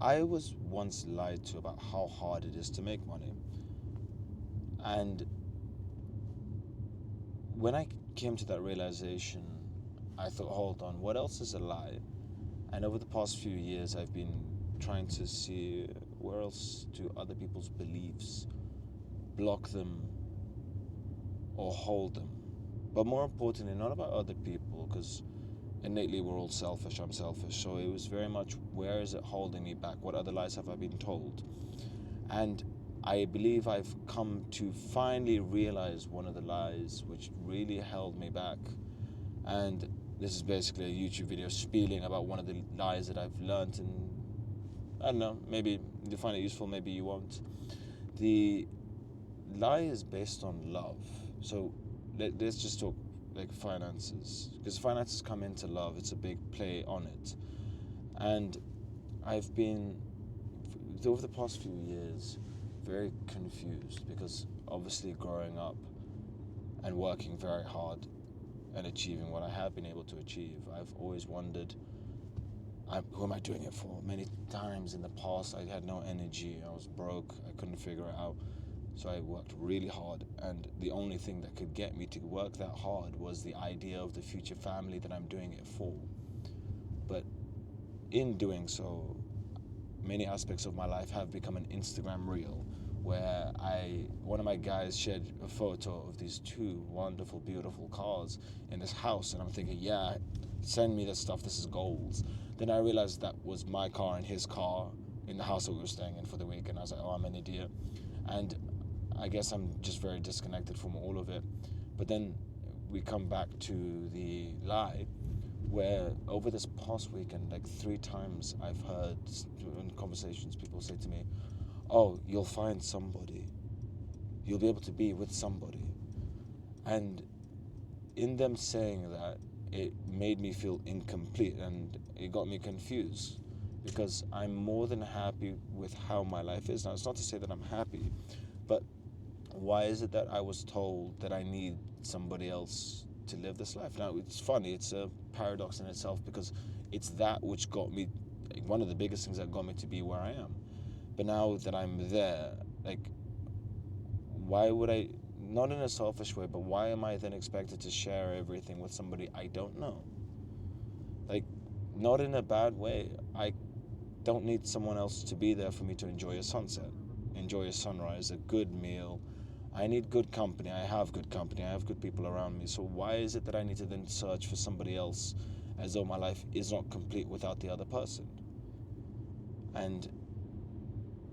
I was once lied to about how hard it is to make money. And when I came to that realization, I thought, hold on, what else is a lie? And over the past few years, I've been trying to see where else do other people's beliefs block them or hold them. But more importantly, not about other people, because innately we're all selfish. I'm selfish. So it was very much, where is it holding me back? What other lies have I been told? And I believe I've come to finally realize one of the lies which really held me back. And this is basically a YouTube video spieling about one of the lies that I've learned, and I don't know, maybe you find it useful, maybe you won't. The lie is based on love. So let's just talk like finances, because finances come into love. It's a big play on it. And I've been, over the past few years, very confused, because obviously growing up and working very hard and achieving what I have been able to achieve, I've always wondered, who am I doing it for? Many times in the past, I had no energy. I was broke. I couldn't figure it out. So I worked really hard, and the only thing that could get me to work that hard was the idea of the future family that I'm doing it for. But in doing so, many aspects of my life have become an Instagram reel, where one of my guys shared a photo of these two wonderful, beautiful cars in this house, and I'm thinking, yeah, send me this stuff, this is gold. Then I realized that was my car and his car in the house that we were staying in for the week, and I was like, oh, I'm an idiot. And I guess I'm just very disconnected from all of it. But then we come back to the lie, where over this past weekend, like 3 times I've heard in conversations, people say to me, oh, you'll find somebody. You'll be able to be with somebody. And in them saying that, it made me feel incomplete, and it got me confused, because I'm more than happy with how my life is. Now, it's not to say that I'm happy, but why is it that I was told that I need somebody else to live this life? Now, it's funny, it's a paradox in itself, because it's that which got me, one of the biggest things that got me to be where I am. But now that I'm there, like, why would I, not in a selfish way, but why am I then expected to share everything with somebody I don't know? Like, not in a bad way. I don't need someone else to be there for me to enjoy a sunset, enjoy a sunrise, a good meal. I need good company. I have good company. I have good people around me. So why is it that I need to then search for somebody else, as though my life is not complete without the other person? And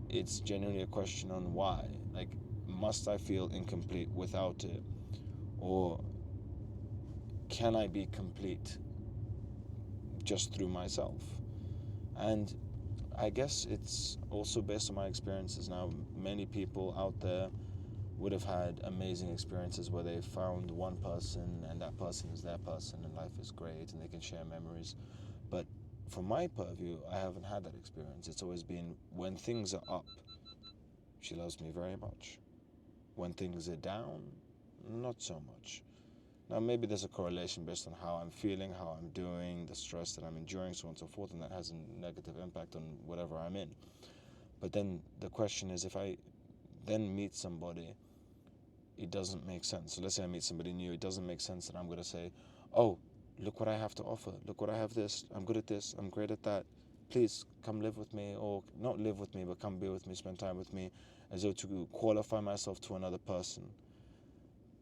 it's genuinely a question on why. Like, must I feel incomplete without it? Or can I be complete just through myself? And I guess it's also based on my experiences. Now, many people out there would have had amazing experiences where they found one person, and that person is their person, and life is great, and they can share memories. But from my purview, I haven't had that experience. It's always been, when things are up, she loves me very much. When things are down, not so much. Now, maybe there's a correlation based on how I'm feeling, how I'm doing, the stress that I'm enduring, so on and so forth, and that has a negative impact on whatever I'm in. But then the question is, if I then meet somebody, it doesn't make sense. So let's say I meet somebody new, it doesn't make sense that I'm going to say, oh, look what I have to offer. Look what I have this. I'm good at this. I'm great at that. Please come live with me, or not live with me, but come be with me, spend time with me, as though to qualify myself to another person.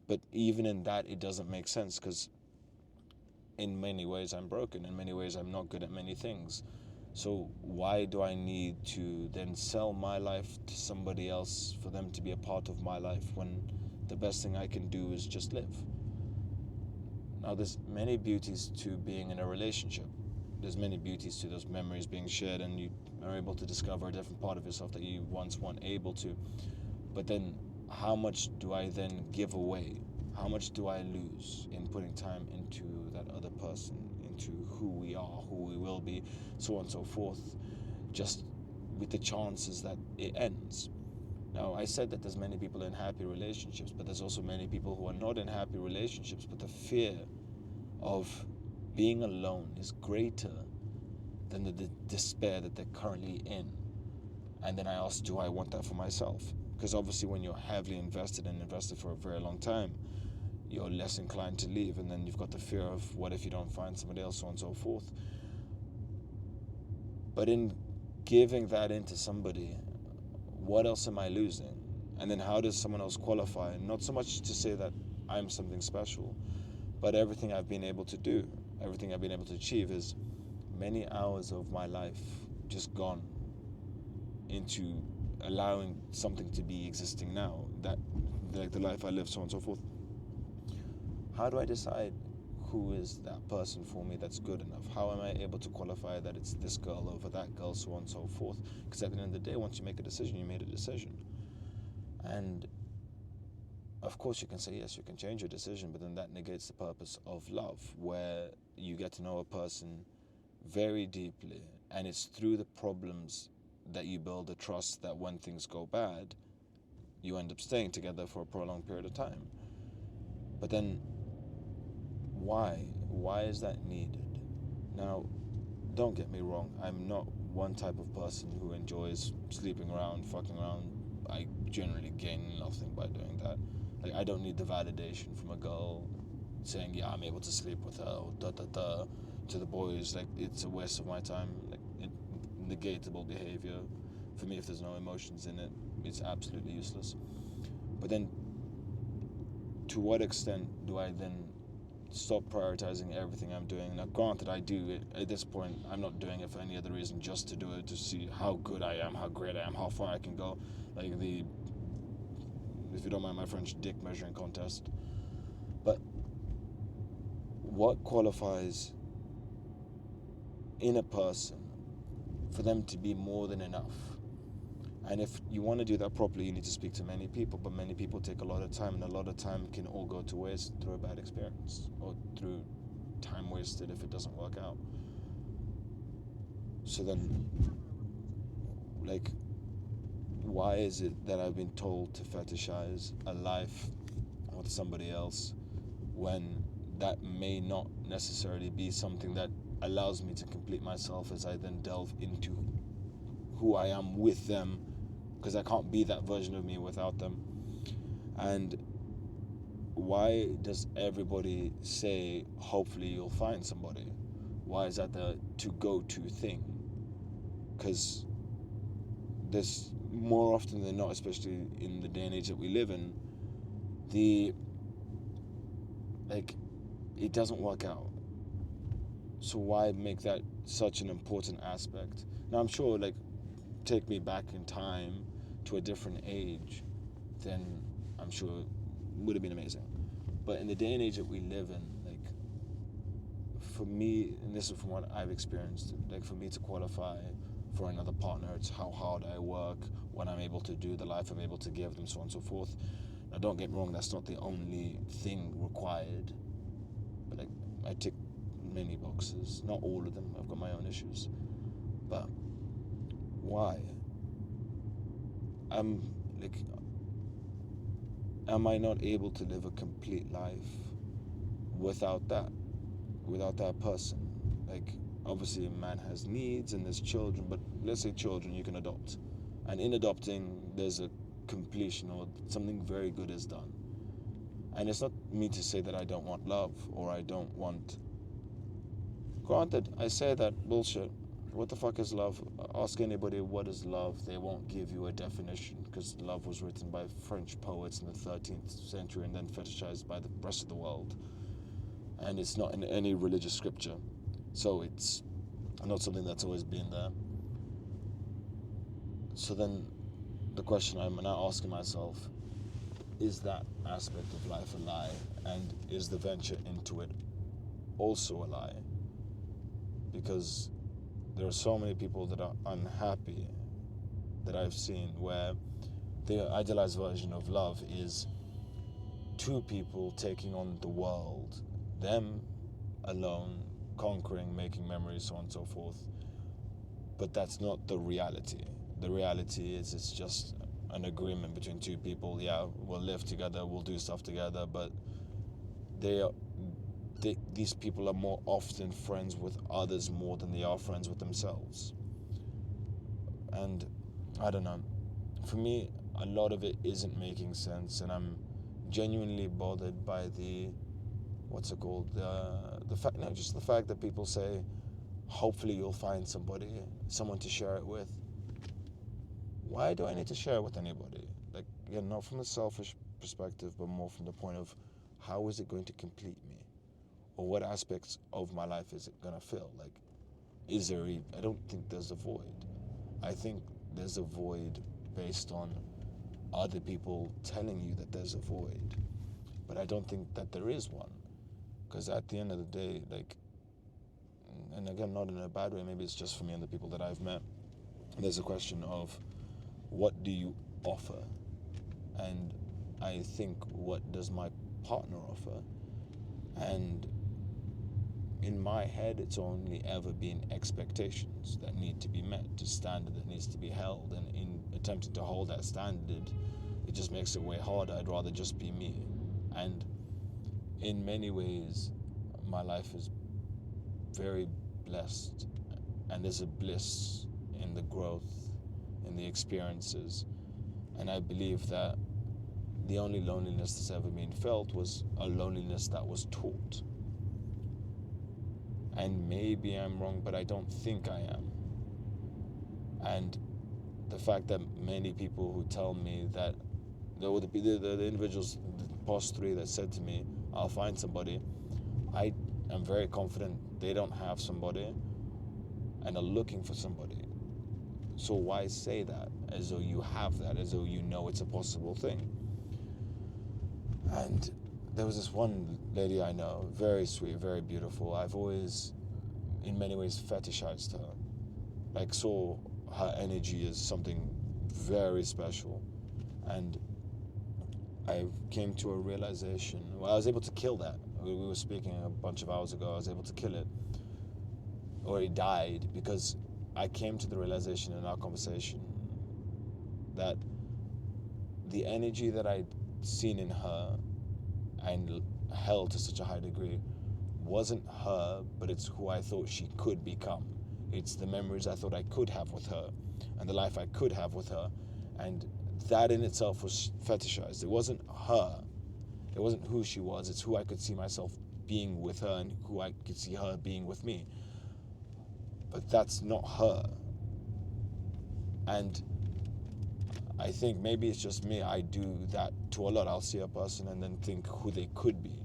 But even in that, it doesn't make sense, because in many ways I'm broken. In many ways I'm not good at many things. So why do I need to then sell my life to somebody else for them to be a part of my life, when the best thing I can do is just live? Now, there's many beauties to being in a relationship. There's many beauties to those memories being shared, and you are able to discover a different part of yourself that you once weren't able to. But then, how much do I then give away? How much do I lose in putting time into that other person, into who we are, who we will be, so on and so forth, just with the chances that it ends? Now, I said that there's many people in happy relationships, but there's also many people who are not in happy relationships, but the fear of being alone is greater than the despair that they're currently in. And then I ask, do I want that for myself? Because obviously when you're heavily invested and invested for a very long time, you're less inclined to leave, and then you've got the fear of what if you don't find somebody else, so on and so forth. But in giving that into somebody, what else am I losing? And then how does someone else qualify? Not so much to say that I'm something special, but everything I've been able to do, everything I've been able to achieve is many hours of my life just gone into allowing something to be existing now, that like the life I live, so on and so forth. How do I decide who is that person for me that's good enough? How am I able to qualify that it's this girl over that girl, so on and so forth? Because at the end of the day, once you make a decision, you made a decision. And of course you can say yes, you can change your decision, but then that negates the purpose of love, where you get to know a person very deeply, and it's through the problems that you build the trust that when things go bad, you end up staying together for a prolonged period of time. But then why? Why is that needed? Now, don't get me wrong, I'm not one type of person who enjoys sleeping around, fucking around. I generally gain nothing by doing that. Like, I don't need the validation from a girl saying, yeah, I'm able to sleep with her, or da-da-da. To the boys, like, it's a waste of my time. Like, negatable behavior. For me, if there's no emotions in it, it's absolutely useless. But then, to what extent do I then stop prioritizing everything I'm doing? Now, granted, I do it at this point. I'm not doing it for any other reason, just to do it, to see how good I am, how great I am, how far I can go. Like the, if you don't mind my French, dick measuring contest. But what qualifies in a person for them to be more than enough? And if you want to do that properly, you need to speak to many people, but many people take a lot of time, and a lot of time can all go to waste through a bad experience, or through time wasted if it doesn't work out. So then, like, why is it that I've been told to fetishize a life with somebody else when that may not necessarily be something that allows me to complete myself as I then delve into who I am with them, because I can't be that version of me without them? And why does everybody say, hopefully you'll find somebody? Why is that the to-go-to thing? Because this, more often than not, especially in the day and age that we live in, it doesn't work out. So why make that such an important aspect? Now, I'm sure, like, take me back in time to a different age, then I'm sure it would have been amazing. But in the day and age that we live in, like, for me, and this is from what I've experienced, like, for me to qualify for another partner, it's how hard I work, when I'm able to do, the life I'm able to give them, so on and so forth. Now, don't get me wrong, that's not the only thing required, but, like, I tick many boxes, not all of them. I've got my own issues, but why? Am I not able to live a complete life without that person? Like, obviously a man has needs and there's children, but let's say children you can adopt, and in adopting there's a completion, or something very good is done. And it's not me to say that I don't want love, or I don't want, granted, I say that bullshit. What the fuck is love? Ask anybody what is love, they won't give you a definition, because love was written by French poets in the 13th century and then fetishized by the rest of the world. And it's not in any religious scripture. So it's not something that's always been there. So then the question I'm now asking myself, is that aspect of life a lie? And is the venture into it also a lie? Because there are so many people that are unhappy that I've seen, where the idealized version of love is two people taking on the world, them alone, conquering, making memories, so on and so forth. But that's not the reality. The reality is it's just an agreement between two people. Yeah, we'll live together, we'll do stuff together, but these people are more often friends with others more than they are friends with themselves. And I don't know, for me, a lot of it isn't making sense, and I'm genuinely bothered by the fact, no, just the fact that people say, hopefully you'll find someone to share it with. Why do I need to share it with anybody? Like, again, not from a selfish perspective, but more from the point of, how is it going to complete me? Or what aspects of my life is it going to fill? Like, I don't think there's a void. I think there's a void based on other people telling you that there's a void. But I don't think that there is one. Because at the end of the day, like, and again, not in a bad way, maybe it's just for me and the people that I've met, there's a question of, what do you offer? And I think, what does my partner offer? And in my head, it's only ever been expectations that need to be met, a standard that needs to be held. And in attempting to hold that standard, it just makes it way harder. I'd rather just be me. And in many ways, my life is very blessed. And there's a bliss in the growth, in the experiences. And I believe that the only loneliness that's ever been felt was a loneliness that was taught. And maybe I'm wrong, but I don't think I am. And the fact that many people who tell me that, the individuals, the past three that said to me, I'll find somebody, I am very confident they don't have somebody and are looking for somebody. So why say that as though you have that, as though you know it's a possible thing? And there was this one lady I know, very sweet, very beautiful. I've always, in many ways, fetishized her. Like, saw her energy as something very special. And I came to a realization, well, I was able to kill that. We were speaking a bunch of hours ago, I was able to kill it. Or it died, because I came to the realization in our conversation that the energy that I'd seen in her and held to such a high degree wasn't her, but it's who I thought she could become. It's the memories I thought I could have with her and the life I could have with her. And that in itself was fetishized. It wasn't her. It wasn't who she was. It's who I could see myself being with her and who I could see her being with me. But that's not her. And I think maybe it's just me. I do that to a lot. I'll see a person and then think who they could be.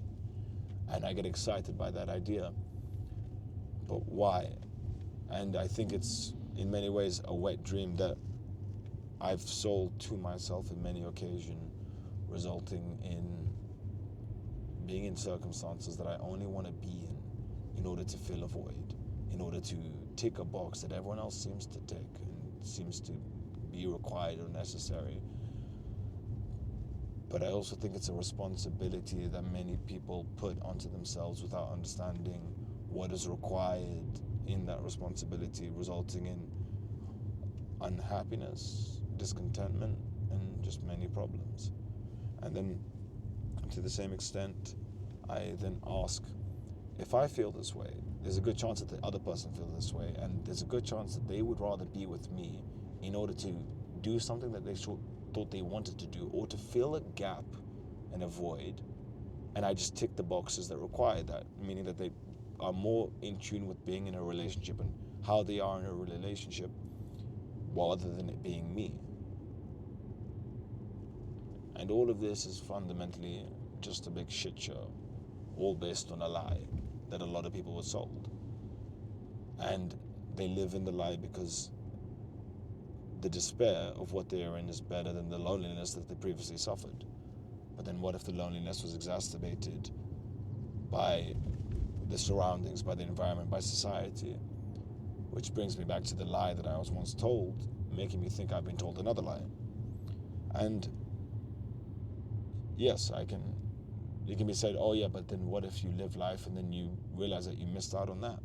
And I get excited by that idea. But why? And I think it's, in many ways, a wet dream that I've sold to myself in many occasions, resulting in being in circumstances that I only want to be in order to fill a void, in order to tick a box that everyone else seems to tick and seems to be required or necessary. But I also think it's a responsibility that many people put onto themselves without understanding what is required in that responsibility, resulting in unhappiness, discontentment, and just many problems. And then, to the same extent, I then ask, if I feel this way, there's a good chance that the other person feels this way, and there's a good chance that they would rather be with me in order to do something that they thought they wanted to do, or to fill a gap and a void, and I just tick the boxes that require that, meaning that they are more in tune with being in a relationship and how they are in a relationship, rather than it being me. And all of this is fundamentally just a big shit show, all based on a lie that a lot of people were sold. And they live in the lie because the despair of what they are in is better than the loneliness that they previously suffered. But then what if the loneliness was exacerbated by the surroundings, by the environment, by society? Which brings me back to the lie that I was once told, making me think I've been told another lie. And yes, it can be said, oh yeah, but then what if you live life and then you realize that you missed out on that?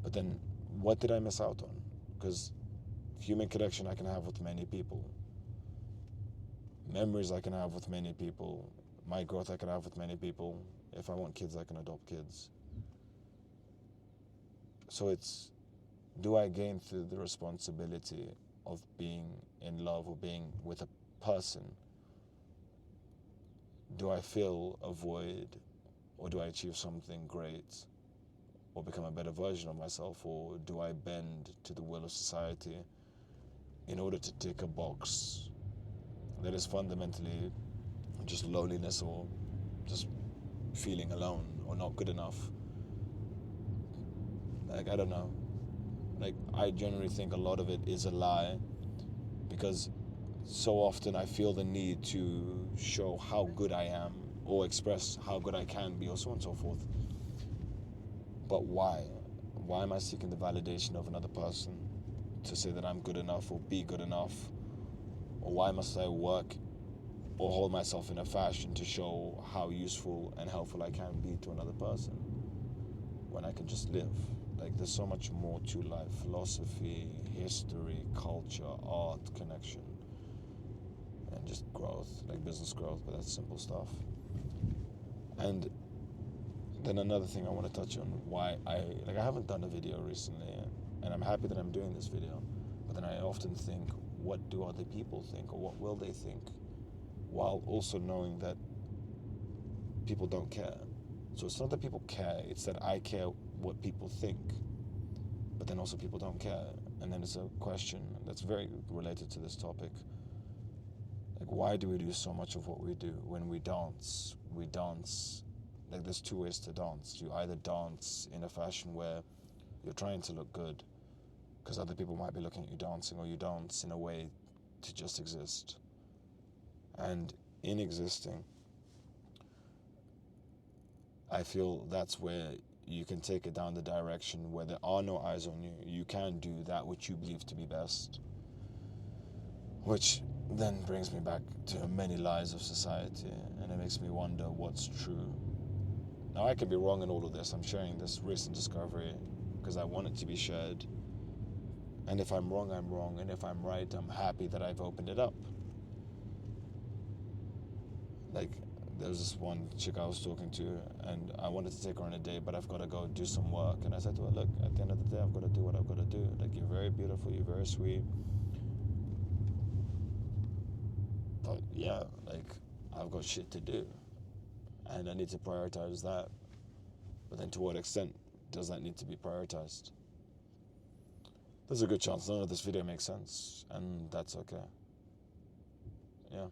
But then what did I miss out on? Because human connection I can have with many people, memories I can have with many people, my growth I can have with many people, If I want kids, I can adopt kids. So it's, do I gain through the responsibility of being in love or being with a person? Do I fill a void, or do I achieve something great, or become a better version of myself, or do I bend to the will of society in order to tick a box that is fundamentally just loneliness, or just feeling alone, or not good enough? Like, I don't know. Like, I generally think a lot of it is a lie, because so often I feel the need to show how good I am, or express how good I can be, or so on and so forth. But why? Why am I seeking the validation of another person to say that I'm good enough or be good enough? Or why must I work or hold myself in a fashion to show how useful and helpful I can be to another person, when I can just live? Like, there's so much more to life: philosophy, history, culture, art, connection, and just growth, like business growth, but that's simple stuff. And then another thing I want to touch on, why I haven't done a video recently, and I'm happy that I'm doing this video, but then I often think, what do other people think, or what will they think? While also knowing that people don't care. So it's not that people care, it's that I care what people think, but then also people don't care. And then it's a question that's very related to this topic. Like, why do we do so much of what we do? When we dance, like, there's two ways to dance. You either dance in a fashion where you're trying to look good, because other people might be looking at you dancing, or you dance in a way to just exist. And in existing, I feel that's where you can take it down the direction where there are no eyes on you. You can do that which you believe to be best, which then brings me back to many lies of society, and it makes me wonder what's true. Now, I could be wrong in all of this. I'm sharing this recent discovery because I want it to be shared. And if I'm wrong, I'm wrong. And if I'm right, I'm happy that I've opened it up. Like, there was this one chick I was talking to, and I wanted to take her on a date, but I've got to go do some work. And I said to her, look, at the end of the day, I've got to do what I've got to do. Like, you're very beautiful, you're very sweet. But yeah, like, I've got shit to do, and I need to prioritize that. But then to what extent does that need to be prioritized? There's a good chance none of this video makes sense, and that's okay. Yeah.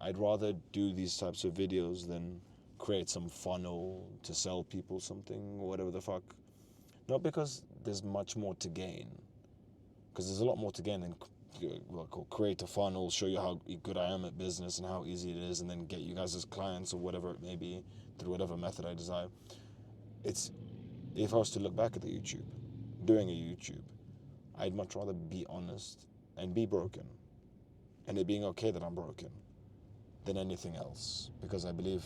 I'd rather do these types of videos than create some funnel to sell people something, whatever the fuck. Not because there's much more to gain, because there's a lot more to gain than create a funnel, show you how good I am at business and how easy it is, and then get you guys as clients or whatever it may be, through whatever method I desire. It's, if I was to look back at the YouTube, doing a YouTube, I'd much rather be honest and be broken, and it being okay that I'm broken, than anything else, because I believe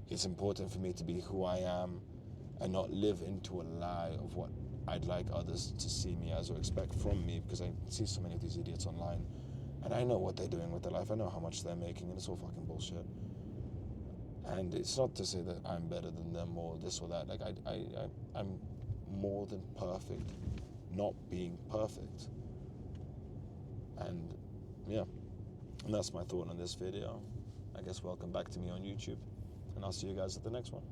it's important for me to be who I am and not live into a lie of what I'd like others to see me as or expect from me, because I see so many of these idiots online, and I know what they're doing with their life. I know how much they're making, and it's all fucking bullshit. And it's not to say that I'm better than them or this or that. Like, I'm more than perfect, not being perfect. And yeah, and that's my thought on this video. I guess welcome back to me on YouTube, and I'll see you guys at the next one.